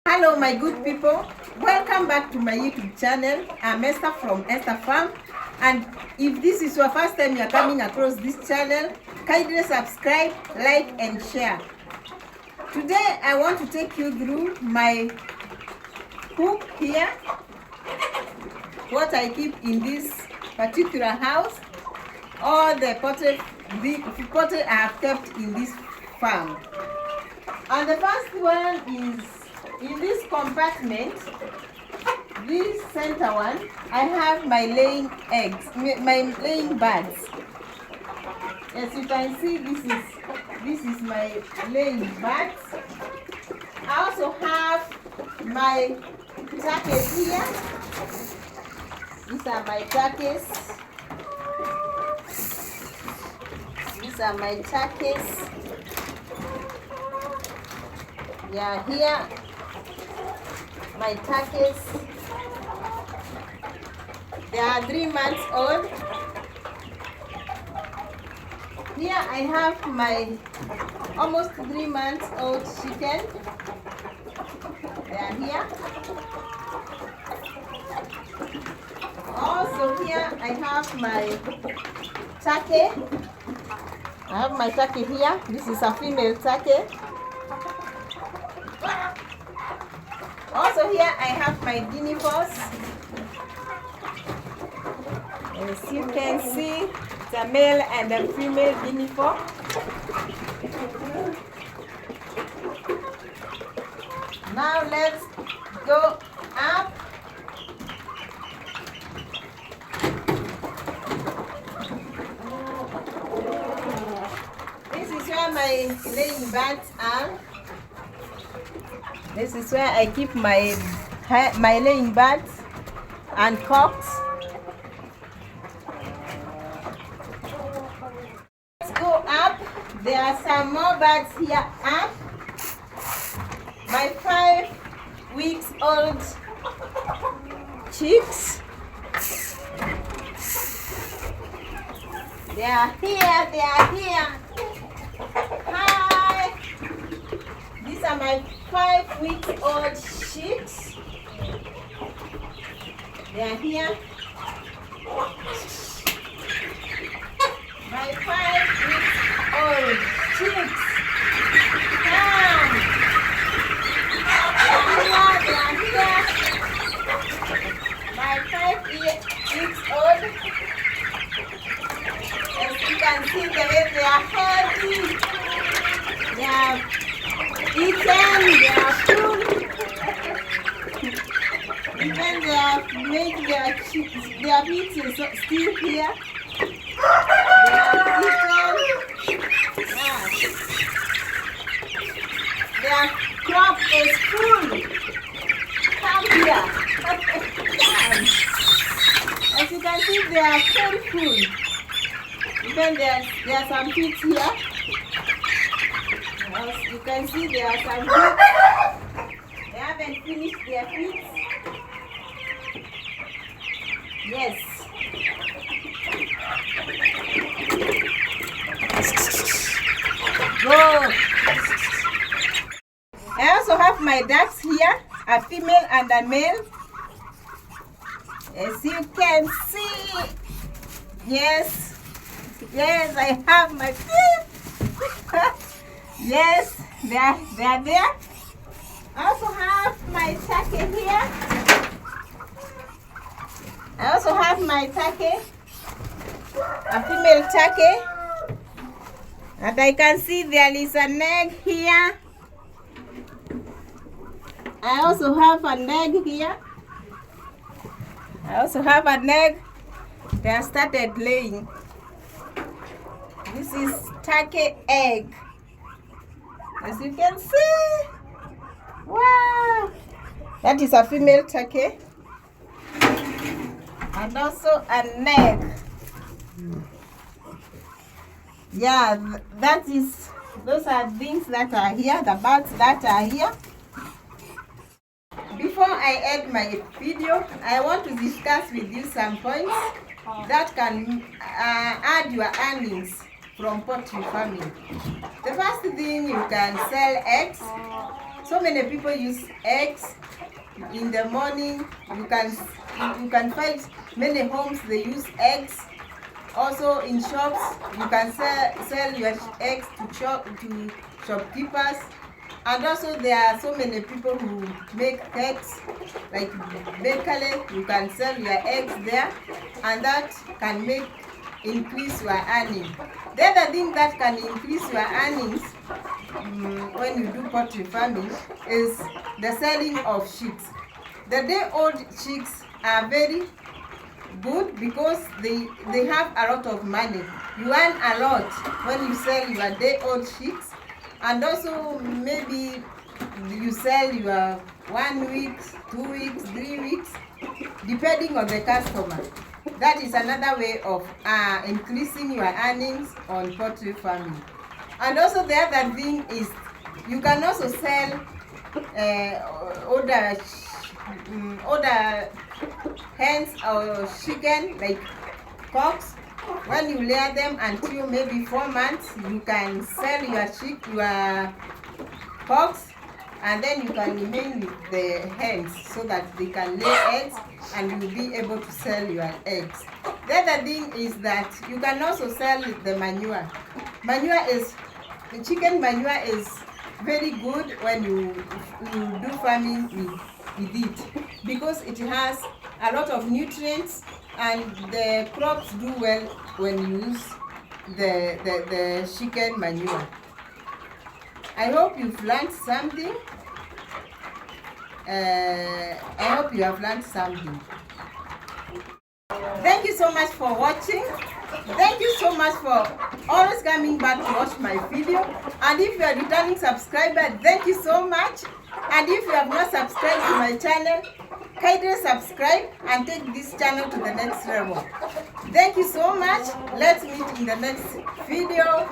Hello my good people, welcome back to my YouTube channel. I'm Esther from Esther Farm, and if this is your first time you're coming across this channel, kindly subscribe, like and share. Today I want to take you through my coop here, what I keep in this particular house, all the potted I have kept in this farm. And the first one is in this compartment, this center one. I have my laying eggs, my laying birds. As you can see, this is my laying birds. I also have my turkeys here. These are my turkeys. These are my turkeys. Yeah, here my turkeys. They are 3 months old. Here I have my almost 3 months old chicken. They are here. Also here I have my turkey. I have my turkey here. This is a female turkey. Also here I have my guinea fowls. As you can see, it's a male and a female guinea fowl. Now let's go up. This is where my laying birds are. This is where I keep my laying birds and cocks. Let's go up. There are some more birds here up. My 5 weeks old chicks. They are here. They are here. Hi. These are my 5 weeks old chicks. They are here. My 5 weeks old chicks. Come. They are here. My 5 weeks old. As you can see, the way they are healthy. They are eaten, they are full. Even they have made their meat is still here. They are eaten. Their crop is full. Come here. As you can see, they are very full. Even there are some pits here. As you can see, there are some pits. They haven't finished their pits. Yes. Go. I also have my ducks here, a female and a male. As you can see, yes, I have my yes, they are there. I also have my turkey here. I also have my turkey, a female turkey. And I can see there is an egg here. I also have an egg here. I also have an egg. They have started laying. This is turkey egg. As you can see. Wow. That is a female turkey. And also an egg. Yeah, those are things that are here, the birds that are here. Before I end my video, I want to discuss with you some points that can add your earnings from poultry farming. The first thing, you can sell eggs. So many people use eggs in the morning. You can find many homes they use eggs. Also in shops, you can sell your eggs to shopkeepers. And also there are so many people who make cakes, like bakery. You can sell your eggs there, and that can increase your earnings. The other thing that can increase your earnings when you do poultry farming is the selling of chicks. The day-old chicks are very good because they have a lot of money. You earn a lot when you sell your day-old chicks, and also maybe you sell your 1 week, 2 weeks, 3 weeks, depending on the customer. That is another way of increasing your earnings on poultry farming. And also the other thing is you can also sell other hens or chicken, like cocks. When you lay them until maybe 4 months, you can sell your cocks, and then you can remain with the hens so that they can lay eggs and you'll be able to sell your eggs. The other thing is that you can also sell the manure. Chicken manure is very good when you do farming with it, because it has a lot of nutrients and the crops do well when you use the chicken manure. I hope you've learned something. I hope you have learned something. Thank you so much for watching. Thank you so much for always coming back to watch my video. And if you are a returning subscriber, thank you so much. And if you have not subscribed to my channel, kindly subscribe and take this channel to the next level. Thank you so much. Let's meet in the next video.